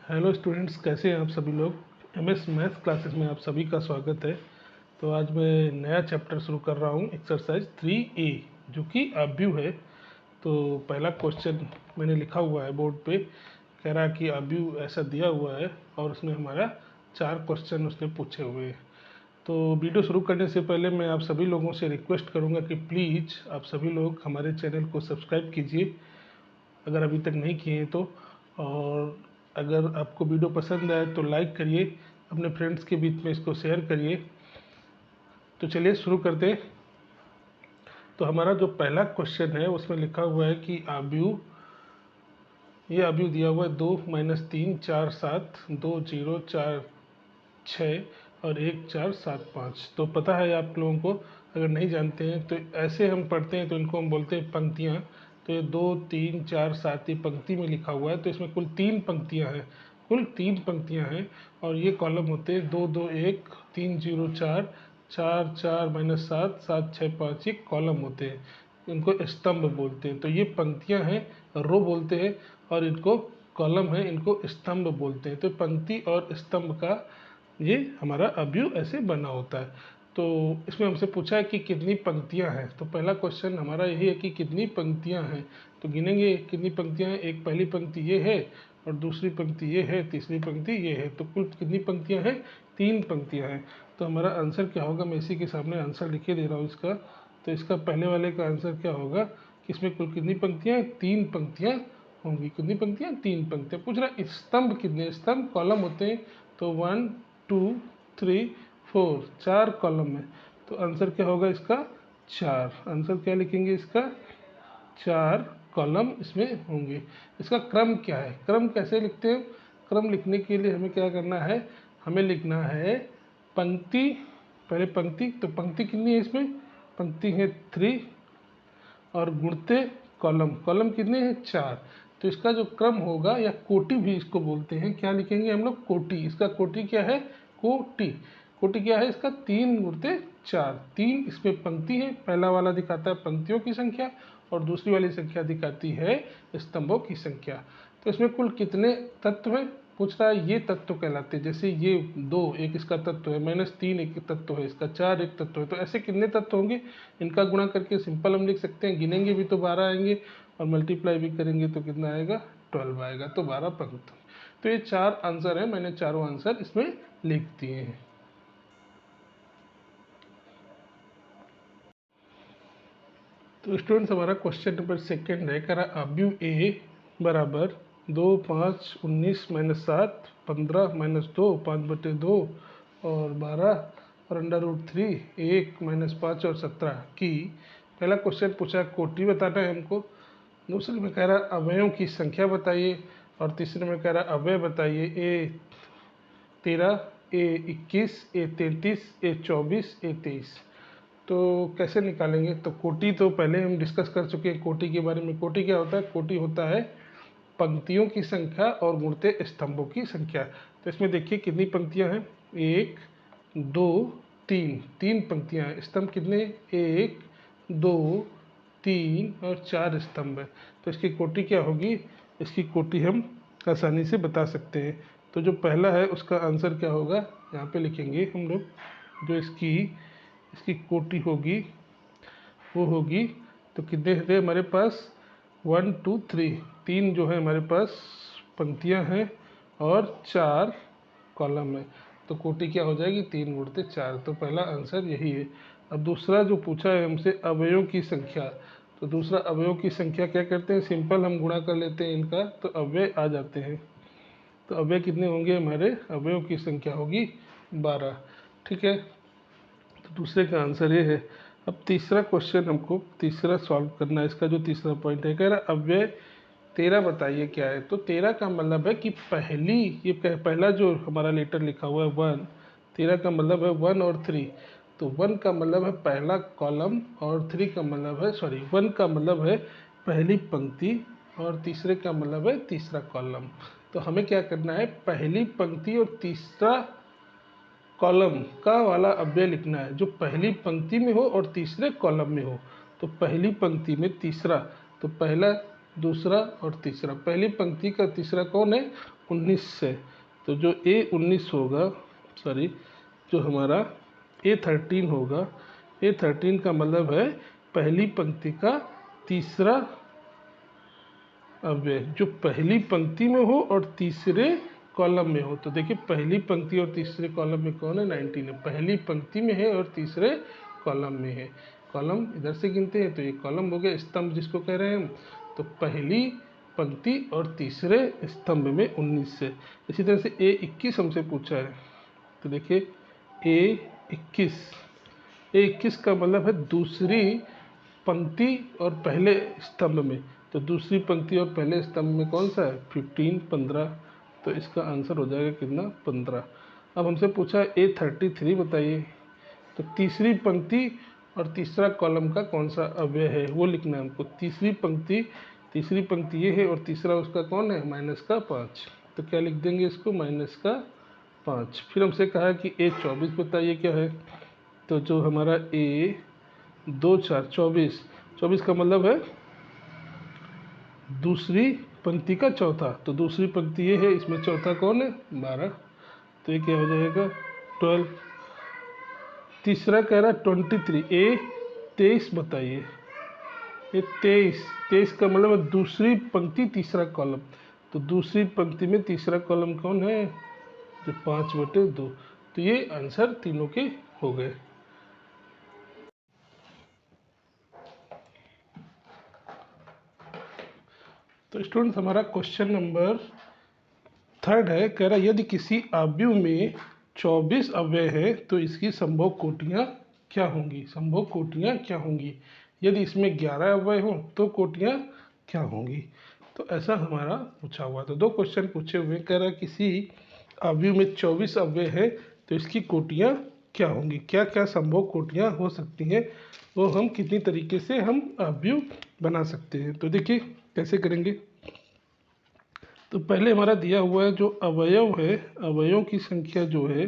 Hello students, कैसे हैं आप सभी लोग। एमएस मैथ्स क्लासेस में आप सभी का स्वागत है। तो आज मैं नया चैप्टर शुरू कर रहा हूं, एक्सरसाइज 3A, जो कि अव्यू है। तो पहला क्वेश्चन मैंने लिखा हुआ है बोर्ड पे, कह रहा है कि अव्यू ऐसा दिया हुआ है और उसमें हमारा 4 क्वेश्चन उसने पूछे हुए हैं। तो वीडियो शुरू करने से पहले मैं आप सभी लोगों से रिक्वेस्ट करूंगा कि प्लीज़ आप सभी लोग हमारे चैनल को सब्सक्राइब कीजिए अगर अभी तक नहीं किए हैं तो। और अगर आपको वीडियो पसंद आए तो लाइक करिए, अपने फ्रेंड्स के बीच में इसको शेयर करिए। तो चलिए शुरू करते हैं। तो हमारा जो पहला क्वेश्चन है उसमें लिखा हुआ है कि अव्यू, ये अव्यू दिया हुआ है 2 - 3 4 7 2 0 4 6 और 1 4 7 5। तो पता है आप लोगों को, अगर नहीं जानते हैं तो ऐसे हम पढ़ते हैं तो इनको हम बोलते हैं पंक्तियाँ। तो ये 2 3 4 7 ये पंक्ति में लिखा हुआ है, तो इसमें कुल 3 पंक्तियाँ हैं, कुल 3 पंक्तियाँ हैं। और ये कॉलम होते हैं 2 2 1 3 0 4 4 4 - 7 7 6 5, ये कॉलम होते हैं, इनको स्तंभ बोलते हैं। तो ये पंक्तियाँ हैं, रो बोलते हैं, और इनको कॉलम है, इनको स्तंभ बोलते हैं। तो पंक्ति और स्तंभ का ये हमारा अव्यू ऐसे बना होता है। तो इसमें हमसे पूछा है कि कितनी पंक्तियां हैं। तो पहला क्वेश्चन हमारा यही है कि कितनी पंक्तियां हैं। तो गिनेंगे कितनी पंक्तियां हैं। एक पहली पंक्ति ये है और दूसरी पंक्ति ये है, तीसरी पंक्ति ये है। तो कुल कितनी पंक्तियां हैं? 3 पंक्तियां हैं। तो हमारा आंसर क्या होगा, मैं इसी के सामने आंसर लिखे दे रहा हूँ इसका। तो इसका पहले वाले का आंसर क्या होगा कि इसमें कुल कितनी पंक्तियां हैं? 3 पंक्तियां होंगी। कितनी पंक्तियां? 3 पंक्तियां। पूछ रहा है स्तंभ कितने? स्तंभ कॉलम होते हैं, तो 1 2 3 4, 4 कॉलम में। तो आंसर क्या होगा इसका? 4। आंसर क्या लिखेंगे इसका? 4 कॉलम इसमें होंगे। इसका क्रम क्या है? क्रम कैसे लिखते हैं? क्रम लिखने के लिए हमें क्या करना है, हमें लिखना है पंक्ति, पहले पंक्ति। तो पंक्ति कितनी है इसमें? पंक्ति है 3 और गुणते कॉलम, कॉलम कितने हैं? 4। तो इसका जो क्रम होगा, या कोटि भी इसको बोलते हैं, क्या लिखेंगे हम लोग? कोटि। इसका कोटि क्या है? कोटि। कोटि क्या है इसका? 3 गुणते 4। 3 इसमें पंक्ति है, पहला वाला दिखाता है पंक्तियों की संख्या और दूसरी वाली संख्या दिखाती है स्तंभों की संख्या। तो इसमें कुल कितने तत्व हैं पूछ रहा है। ये तत्व कहलाते हैं, जैसे ये 2 एक इसका तत्व है, -3 एक तत्व है इसका, 4 एक तत्व है। तो ऐसे कितने तत्व होंगे, इनका गुणा करके सिंपल हम लिख सकते हैं। गिनेंगे भी तो 12 आएंगे और मल्टीप्लाई भी करेंगे तो कितना आएगा? 12 आएगा। तो 12 पंक्ति। तो ये 4 आंसर है, मैंने चारों आंसर इसमें लिख दिए हैं। तो स्टूडेंट्स, हमारा क्वेश्चन नंबर 2 है, कह रहा अव्यू ए बराबर 2 5 19 - 7 15 - 2 5/2 और 12 और √3 1 - 5 और 17 की। पहला क्वेश्चन पूछा कोटि बताना है हमको, दूसरे में कह रहा अवयवों की संख्या बताइए, और तीसरे में कह रहा अवयव बताइए। A13, A21, A33, A24, A23। तो कैसे निकालेंगे? तो कोटि तो पहले हम डिस्कस कर चुके हैं कोटि के बारे में। कोटि क्या होता है? कोटि होता है पंक्तियों की संख्या और गुणते स्तंभों की संख्या। तो इसमें देखिए कितनी पंक्तियां हैं, 1 2 3, 3 पंक्तियां हैं। स्तंभ कितने? 1 2 3 और 4 स्तंभ है। तो इसकी कोटि क्या होगी? इसकी कोटि हम आसानी से बता सकते हैं। तो जो पहला है उसका आंसर क्या होगा, यहाँ पे लिखेंगे हम लोग। जो इसकी इसकी कोटि होगी वो होगी, तो कितने थे हमारे पास? 1 2 3, 3 जो है हमारे पास पंक्तियां हैं और 4 कॉलम है। तो कोटि क्या हो जाएगी? 3 गुणते 4। तो पहला आंसर यही है। अब दूसरा जो पूछा है हमसे अवयवों की संख्या, तो दूसरा अवयवों की संख्या क्या करते हैं? सिंपल हम गुणा कर लेते हैं इनका, तो अवयव आ जाते हैं। तो अवयव कितने होंगे हमारे? अवयवों की संख्या होगी 12। ठीक है, तो दूसरे का आंसर ये है। अब तीसरा क्वेश्चन हमको तीसरा सॉल्व करना है। इसका जो तीसरा पॉइंट है, कह रहा अव्यय 13 बताइए क्या है। तो 13 का मतलब है कि पहली, ये पहला जो हमारा लेटर लिखा हुआ है 1, 13 का मतलब है 1 और 3। तो 1 का मतलब है पहला कॉलम और 3 का मतलब है, सॉरी, 1 का मतलब है पहली पंक्ति और तीसरे का मतलब है तीसरा कॉलम। तो हमें क्या करना है, पहली पंक्ति और तीसरा कॉलम का वाला अव्यय लिखना है, जो पहली पंक्ति में हो और तीसरे कॉलम में हो। तो पहली पंक्ति में तीसरा, तो पहला दूसरा और तीसरा। पहली पंक्ति का तीसरा कौन है? 19 से। तो जो A19 होगा, सॉरी, जो हमारा A13 होगा, A13 का मतलब है पहली पंक्ति का तीसरा अव्यय जो पहली पंक्ति में हो और तीसरे कॉलम में हो। तो देखिए पहली पंक्ति और तीसरे कॉलम में कौन है? 19 है। पहली पंक्ति में है और तीसरे कॉलम में है। कॉलम इधर से गिनते हैं तो ये कॉलम हो गया, स्तंभ जिसको कह रहे हैं हम। तो पहली पंक्ति और तीसरे स्तंभ में 19 से। इसी तरह से A21 हमसे पूछा है, तो देखिए A21 का मतलब है दूसरी पंक्ति और पहले स्तंभ में। तो दूसरी पंक्ति और पहले स्तंभ में कौन सा है? 15। तो इसका आंसर हो जाएगा कितना? 15। अब हमसे पूछा है A33 बताइए। तो तीसरी पंक्ति और तीसरा कॉलम का कौन सा अव्यय है वो लिखना है हमको। तीसरी पंक्ति ये है और तीसरा उसका कौन है? -5। तो क्या लिख देंगे इसको? -5। फिर हमसे कहा कि A24 बताइए क्या है। तो जो हमारा A24 का मतलब है दूसरी पंक्ति का चौथा। तो दूसरी पंक्ति ये है, इसमें चौथा कौन है? 12। तो ये क्या हो जाएगा? 12। तीसरा कह रहा है 23। A23 बताइए। ये 23 का मतलब है दूसरी पंक्ति तीसरा कॉलम। तो दूसरी पंक्ति में तीसरा कॉलम कौन है? जो 5/2। तो ये आंसर तीनों के हो गए। तो स्टूडेंट्स हमारा क्वेश्चन नंबर 3 है, कह रहा यदि किसी आव्यूह में 24 अव्यय है तो इसकी संभव कोटियाँ क्या होंगी? संभव कोटियाँ क्या होंगी? यदि इसमें 11 अव्यय हों तो कोटियाँ क्या होंगी? तो ऐसा हमारा पूछा हुआ। तो 2 क्वेश्चन पूछे हुए, कह रहा किसी आव्यूह में 24 अव्यय है तो इसकी कोटियाँ क्या होंगी? क्या क्या संभव कोटियाँ हो सकती हैं, वो हम कितनी तरीके से हम आव्यूह बना सकते हैं। तो देखिए कैसे करेंगे। तो पहले हमारा दिया हुआ है जो अवयव है, अवयवों की संख्या जो है,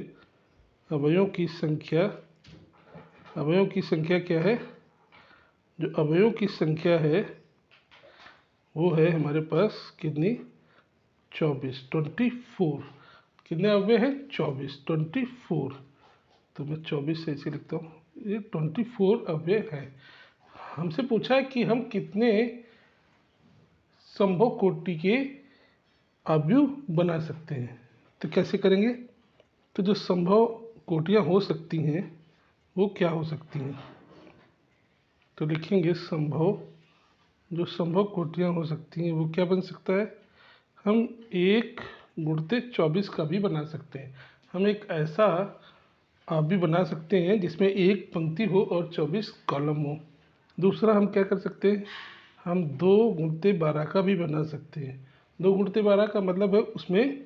अवयवों की संख्या क्या है? जो अवयवों की संख्या है वो है हमारे पास कितनी? 24। कितने अव्यय है? 24। तो मैं 24 से इसे लिखता हूँ, ये 24 अव्यय है। हमसे पूछा है कि हम कितने संभव कोटि के अव्यूह बना सकते हैं। तो कैसे करेंगे? तो जो संभव कोटियाँ हो सकती हैं वो क्या हो सकती हैं? तो लिखेंगे जो संभव कोटियाँ हो सकती हैं वो क्या बन सकता है? हम 1/24 का भी बना सकते हैं। हम एक ऐसा अव्यूह बना सकते हैं जिसमें एक पंक्ति हो और 24 कॉलम हो। दूसरा हम क्या कर सकते हैं? हम 2/12 का भी बना सकते हैं। 2/12 का मतलब है उसमें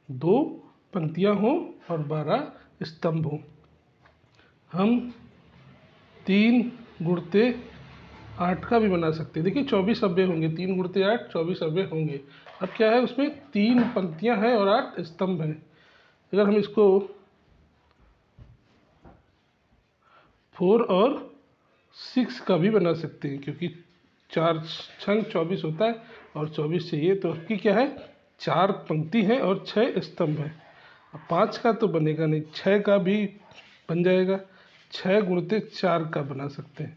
2 पंक्तियाँ हों और 12 स्तंभ हों। हम 3/8 का भी बना सकते हैं। देखिए 24 अव्यय होंगे, 3/8 24 अव्यय होंगे। अब क्या है उसमें 3 पंक्तियाँ हैं और 8 स्तंभ हैं। अगर हम इसको 4 और 6 का भी बना सकते हैं, क्योंकि 4 छंग 24 होता है और 24 चाहिए, तो उसकी क्या है? 4 पंक्ति है और 6 स्तंभ है। अब 5 का तो बनेगा नहीं, 6 का भी बन जाएगा। 6x4 का बना सकते हैं,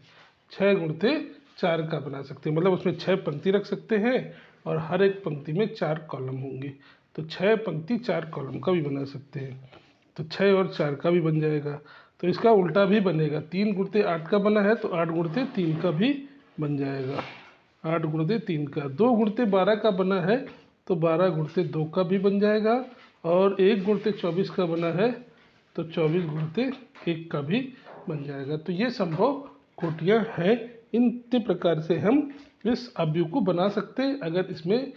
6x4 का बना सकते हैं, मतलब उसमें 6 पंक्ति रख सकते हैं और हर एक पंक्ति में 4 कॉलम होंगे। तो 6 पंक्ति 4 कॉलम का भी बना सकते हैं। तो 6 और 4 का भी बन जाएगा। तो इसका उल्टा भी बनेगा, 3x8 का बना है तो 8x3 का भी बन जाएगा। 8x3 का। 2x12 का बना है तो 12x2 का भी बन जाएगा। और 1x24 का बना है तो 24x1 का भी बन जाएगा। तो ये संभव कोटियाँ हैं। इन प्रकार से हम इस अव्यूह को बना सकते हैं अगर इसमें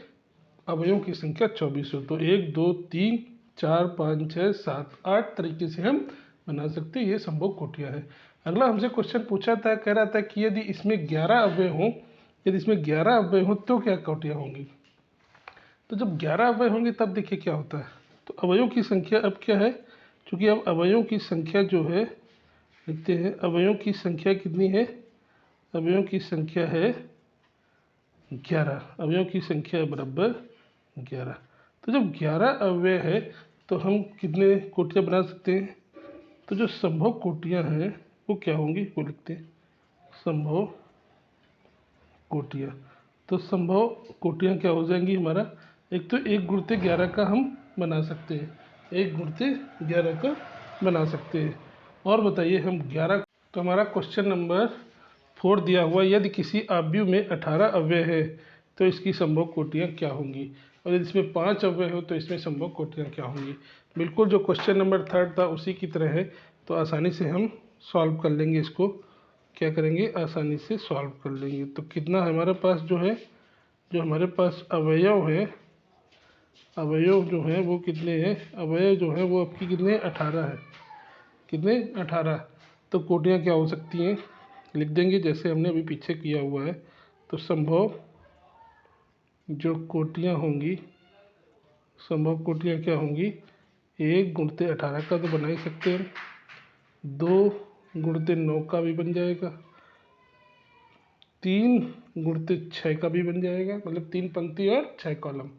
अवयवों की संख्या 24 हो। तो 1 2 3 4 5 6 7 8 तरीके से हम बना सकते हैं। ये संभव कोटियाँ हैं। अगला हमसे क्वेश्चन पूछा था, कह रहा था कि यदि इसमें 11 अव्यय हों, यदि इसमें 11 अव्यय हों तो क्या कोटियाँ होंगी? तो जब 11 अव्यय होंगे तब देखिए क्या होता है। तो अवयवों की संख्या अब क्या है? क्योंकि अब अवयवों की संख्या जो है, लिखते हैं अवयवों की संख्या कितनी है? अवयवों की संख्या है 11, अवयव की संख्या बराबर 11। तो जब 11 अवयव है तो हम कितने कोटियाँ बना सकते हैं? तो जो संभव कोटियाँ हैं वो क्या होंगी, वो लिखते हैं संभव कोटियाँ। तो संभव कोटियाँ क्या हो जाएंगी हमारा, एक तो 1 गुणित 11 का हम बना सकते हैं, 1 गुणित 11 का बना सकते हैं। और बताइए हम 11, तो हमारा क्वेश्चन नंबर 4 दिया हुआ, यदि किसी आव्यूह में 18 अवयव है तो इसकी संभव कोटियाँ क्या होंगी, और यदि इसमें 5 अवयव हो तो इसमें संभव कोटियाँ क्या होंगी। बिल्कुल जो क्वेश्चन नंबर 3 था उसी की तरह है, तो आसानी से हम सॉल्व कर लेंगे इसको। क्या करेंगे, आसानी से सॉल्व कर लेंगे। तो कितना हमारे पास जो है, जो हमारे पास अवयव है, अवयव जो है वो कितने हैं, अवयव जो है वो आपकी कितने, 18 है। कितने, 18। तो कोटियाँ क्या हो सकती हैं, लिख देंगे जैसे हमने अभी पीछे किया हुआ है। तो संभव जो कोटियाँ होंगी, संभव कोटियाँ क्या होंगी, 1 गुणित 18 का तो बना ही सकते हैं, 2 गुणित 9 का भी बन जाएगा, 3 गुणित 6 का भी बन जाएगा, मतलब 3 पंक्ति और 6 कॉलम।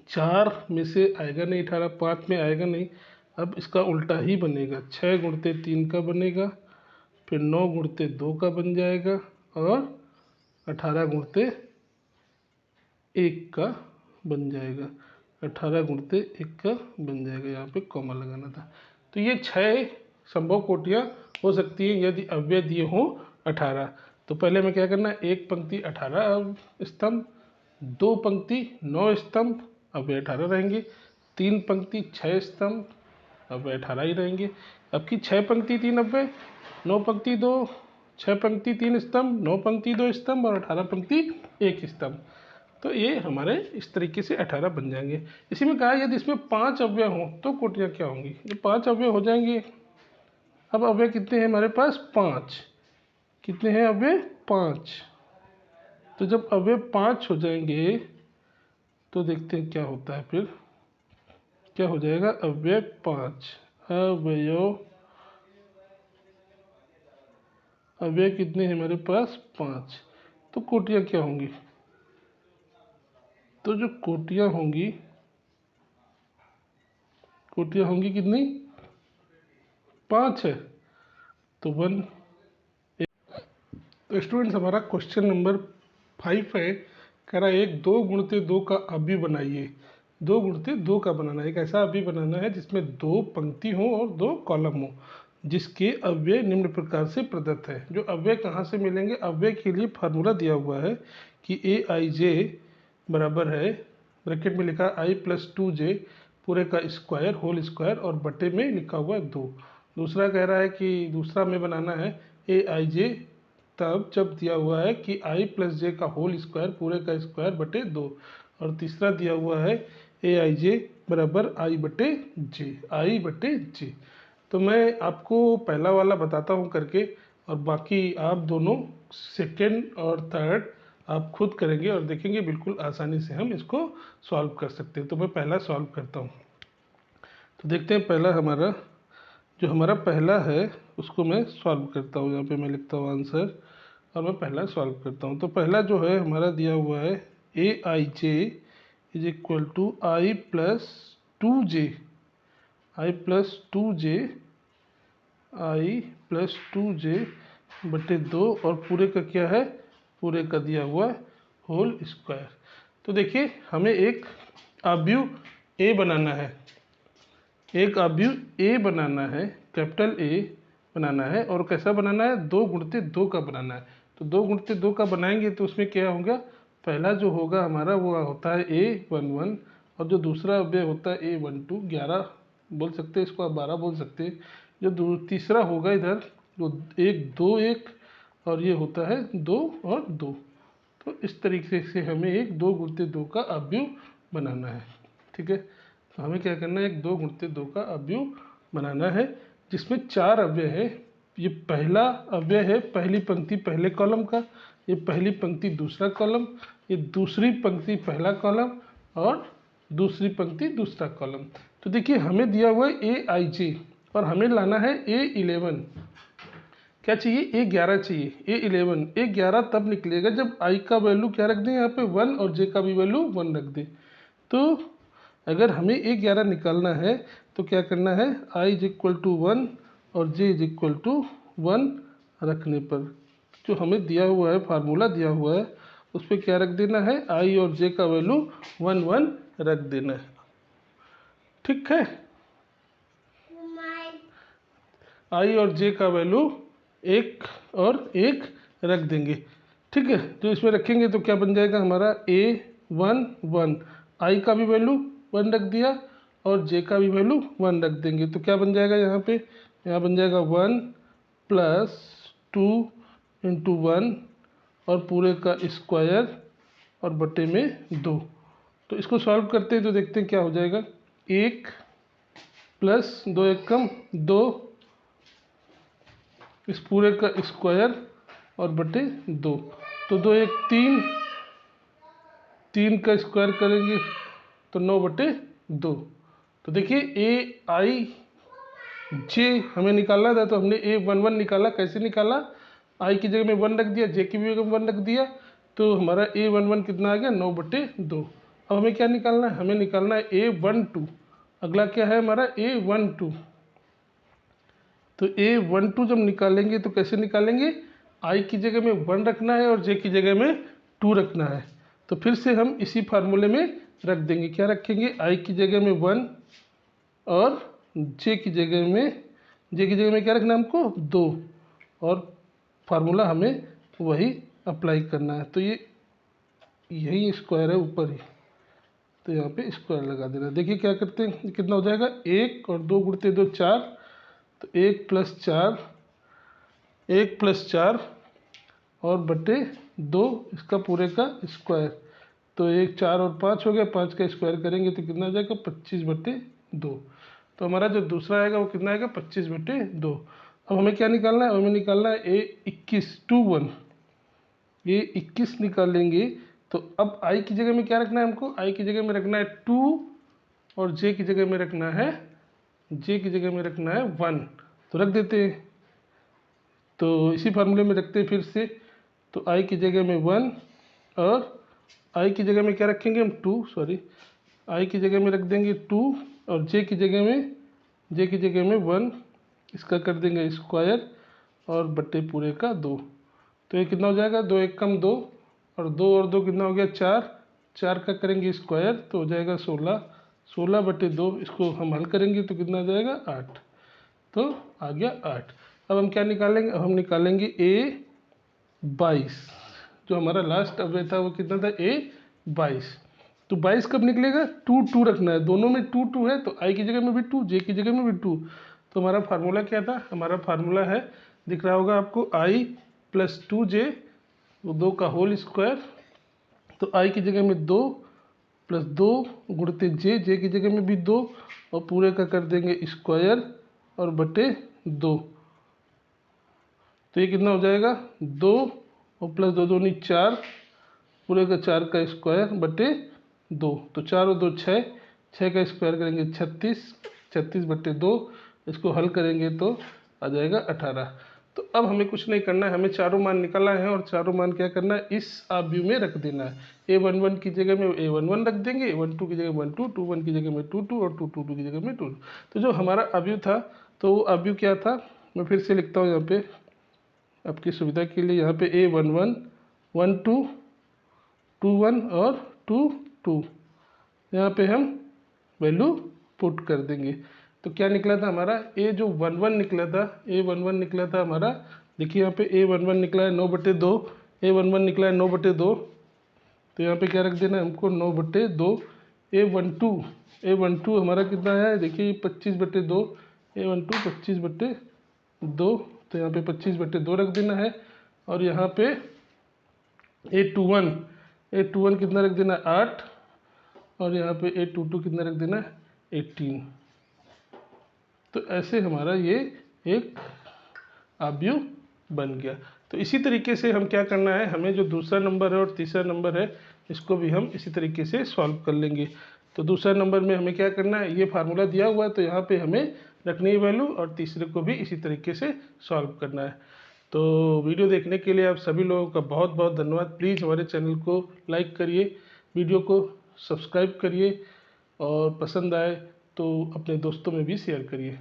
4 में से आएगा नहीं 18, 5 में आएगा नहीं, अब इसका उल्टा ही बनेगा, 6 गुणित 3 का बनेगा, फिर 9 गुणित 2 का बन जाएगा, और 18 गुणित 1 का बन जाएगा, 18 गुणित 1 का बन जाएगा। यहाँ पे कॉमा लगाना था। तो ये 6 संभव कोटियाँ हो सकती हैं यदि अव्यय दिए हों 18। तो पहले हमें क्या करना है, एक पंक्ति 18 स्तंभ, 2 पंक्ति 9 स्तंभ, अव्यय 18 रहेंगे, 3 पंक्ति 6 स्तंभ, अव्यय 18 ही रहेंगे। अब की 6 पंक्ति 3 अव्यय, 9 पंक्ति 2, 6 पंक्ति 3 स्तंभ, 9 पंक्ति 2 स्तंभ, और 18 पंक्ति 1 स्तंभ। तो ये हमारे इस तरीके से 18 बन जाएंगे। इसी में कहा यदि इसमें 5 अव्यय हों तो कोटियाँ क्या होंगी, ये 5 अव्यय हो जाएंगे। अब अव्यय कितने हैं हमारे पास, 5। कितने हैं अव्यय, 5। तो जब अव्यय 5 हो जाएंगे तो देखते हैं क्या होता है, फिर क्या हो जाएगा, अव्यय 5, अव्यय कितने हैं हमारे पास, 5। तो कोटियाँ क्या होंगी, तो जो कोटियाँ होंगी, कोटियाँ होंगी कितनी, 5 है, तो 1। तो स्टूडेंट्स हमारा क्वेश्चन नंबर 5 है, कह रहा है 2 गुणित 2 का अव्यय बनाइए। 2 गुणित 2 का बनाना है, एक ऐसा अव्यय बनाना है जिसमें 2 पंक्ति हो और 2 कॉलम हो, जिसके अव्यय निम्न प्रकार से प्रदत्त है। जो अव्यय कहाँ से मिलेंगे, अव्यय के लिए फार्मूला दिया हुआ है कि aij बराबर है, ब्रैकेट में लिखा i + 2j पूरे का स्क्वायर होल स्क्वायर, और बटे में लिखा हुआ है 2। दूसरा कह रहा है कि दूसरा में बनाना है aij तब जब दिया हुआ है कि i + j का होल स्क्वायर पूरे का स्क्वायर बटे 2, और तीसरा दिया हुआ है aij बराबर i बटे j। तो मैं आपको पहला वाला बताता हूँ करके, और बाकी आप दोनों सेकंड और थर्ड आप खुद करेंगे और देखेंगे बिल्कुल आसानी से हम इसको सॉल्व कर सकते हैं। तो मैं पहला सॉल्व करता हूँ। तो देखते हैं पहला हमारा, जो हमारा पहला है उसको मैं सॉल्व करता हूँ। यहाँ पे मैं लिखता हूँ आंसर, और मैं पहला सॉल्व करता हूँ। तो पहला जो है हमारा दिया हुआ है aij is equal to i + 2j, i + 2j बटे 2, और पूरे का क्या है, पूरे का दिया हुआ है होल स्क्वायर। तो देखिए हमें एक आव्यूह A बनाना है, एक आव्यूह A बनाना है, कैपिटल A बनाना है, और कैसा बनाना है, 2 गुणित 2 का बनाना है। तो 2 गुणित 2 का बनाएंगे तो उसमें क्या होगा, पहला जो होगा हमारा वो होता है a11, और जो दूसरा अव्यय होता है a12, 11 बोल सकते हैं इसको, आप 12 बोल सकते हैं। जो तीसरा होगा इधर जो 1 2 1, और ये होता है 2 और 2। तो इस तरीके से हमें एक 2 गुणित 2 का अव्यय बनाना है। ठीक है, तो हमें क्या करना है, एक 2 गुणित 2 का अव्यय बनाना है जिसमें 4 अव्यय है। ये पहला अव्यय है, पहली पंक्ति पहले कॉलम का, ये पहली पंक्ति दूसरा कॉलम, ये दूसरी पंक्ति पहला कॉलम, और दूसरी पंक्ति दूसरा कॉलम। तो देखिए हमें दिया हुआ है aij, और हमें लाना है a11। क्या चाहिए, A11 चाहिए, A11, A11 तब निकलेगा जब i का वैल्यू क्या रख दें यहाँ पे 1 और j का भी वैल्यू 1 रख दें। तो अगर हमें A11 निकालना है तो क्या करना है, i इज इक्वल टू 1 और j इज इक्वल टू 1 रखने पर जो हमें दिया हुआ है, फार्मूला दिया हुआ है, उस पर क्या रख देना है, i और j का वैल्यू 1 1 रख देना है। ठीक है, i और j का वैल्यू 1 और 1 रख देंगे। ठीक है, तो इसमें रखेंगे तो क्या बन जाएगा हमारा, A1 1, i का भी वैल्यू 1 रख दिया और j का भी वैल्यू 1 रख देंगे तो क्या बन जाएगा यहाँ पे, यहाँ बन जाएगा 1 प्लस 2 इंटू 1 और पूरे का स्क्वायर और बटे में 2। तो इसको सॉल्व करते हैं तो देखते हैं क्या हो जाएगा, 1 प्लस 2 1 कम 2, इस पूरे का स्क्वायर और बटे 2, तो 2 1 3, 3 का स्क्वायर करेंगे तो 9 बटे 2। तो देखिए A i j हमें निकालना था तो हमने A11 निकाला। कैसे निकाला, i की जगह में 1 रख दिया, j की भी जगह में 1 रख दिया, तो हमारा A11 कितना आ गया, 9 बटे 2। अब हमें क्या निकालना है, हमें निकालना है A12। अगला क्या है हमारा, A12। तो A12 जब निकालेंगे तो कैसे निकालेंगे, i की जगह में 1 रखना है और j की जगह में 2 रखना है। तो फिर से हम इसी फार्मूले में रख देंगे, क्या रखेंगे, i की जगह में 1 और j की जगह में क्या रखना है हमको, 2, और फार्मूला हमें वही अप्लाई करना है। तो ये यही स्क्वायर है ऊपर ही, तो यहाँ पे स्क्वायर लगा देना। देखिए क्या करते हैं, कितना हो जाएगा, 1 और 2 गुणते 2 4, तो 1 प्लस 4, 1 प्लस 4 और बटे 2, इसका पूरे का स्क्वायर, तो 1 4 और 5 हो गया, 5 का स्क्वायर करेंगे तो कितना आ जाएगा, 25 बटे 2। तो हमारा जो दूसरा आएगा वो कितना आएगा, 25 बटे 2। अब हमें क्या निकालना है, हमें निकालना है A21 2 1, A21 निकालेंगे तो अब i की जगह में क्या रखना है हमको, i की जगह में रखना है 2 और j की जगह में रखना है 1, तो रख देते हैं। तो इसी फार्मूले में रखते हैं फिर से, तो i की जगह में 1 और i की जगह में क्या रखेंगे हम, 2, i की जगह में रख देंगे 2 और j की जगह में 1, इसका कर देंगे स्क्वायर और बटे पूरे का 2। तो ये कितना हो जाएगा, 2 1 कम 2 और 2 कितना हो गया, 4, 4 का करेंगे स्क्वायर तो हो जाएगा 16, 16 बटे 2, इसको हम हल करेंगे तो कितना आ जाएगा, 8। तो आ गया 8। अब हम क्या निकालेंगे, अब हम निकालेंगे A22, जो हमारा लास्ट अवयव था वो कितना था, A22। तो 22 कब निकलेगा, 2 2 रखना है, दोनों में 2 2 है तो i की जगह में भी 2, j की जगह में भी 2। तो हमारा फार्मूला क्या था, हमारा फार्मूला है, दिख रहा होगा आपको, i प्लस 2j, 2 का होल स्क्वायर, तो i की जगह में 2 प्लस 2 गुणते j की जगह में भी 2 और पूरे का कर देंगे स्क्वायर और बटे 2। तो ये कितना हो जाएगा, 2 और प्लस 2 दूनी 4, पूरे का 4 का स्क्वायर बटे 2, तो 4 और 2 6, 6 का स्क्वायर करेंगे 36, 36 बटे 2, इसको हल करेंगे तो आ जाएगा 18। तो अब हमें कुछ नहीं करना है, हमें चारों मान निकालना है और चारों मान क्या करना है, इस आव्यूह में रख देना है। A11 की जगह में A11 रख देंगे, A12 की जगह 12, 21 की जगह में 22 और 22 की जगह में 2। तो जो हमारा आव्यूह था, तो वो आव्यूह क्या था, मैं फिर से लिखता हूँ यहाँ पे आपकी सुविधा के लिए। यहाँ पे A11 1 2 2 1 और 2 2, यहाँ पे हम वैल्यू पुट कर देंगे। तो क्या निकला था हमारा, A जो 11 निकला था, A11 निकला था हमारा, देखिए यहाँ पे A11 निकला है 9 बटे 2, A11 निकला है 9 बटे 2, तो यहाँ पे क्या रख देना है हमको, 9 बटे 2। A12 हमारा कितना है, देखिए 25 बटे 2, A12 25 बटे 2, तो यहाँ पे 25 बटे 2 रख देना है। और यहाँ पे A21 कितना रख देना है, 8, और यहाँ पे A22 कितना रख देना है, 18। तो ऐसे हमारा ये एक आव्यूह बन गया। तो इसी तरीके से हम क्या करना है, हमें जो दूसरा नंबर है और तीसरा नंबर है, इसको भी हम इसी तरीके से सॉल्व कर लेंगे। तो दूसरा नंबर में हमें क्या करना है, ये फार्मूला दिया हुआ है तो यहाँ पे हमें रखनी है वैल्यू, और तीसरे को भी इसी तरीके से सॉल्व करना है। तो वीडियो देखने के लिए आप सभी लोगों का बहुत बहुत धन्यवाद। प्लीज़ हमारे चैनल को लाइक करिए, वीडियो को सब्सक्राइब करिए और पसंद आए तो अपने दोस्तों में भी शेयर करिए।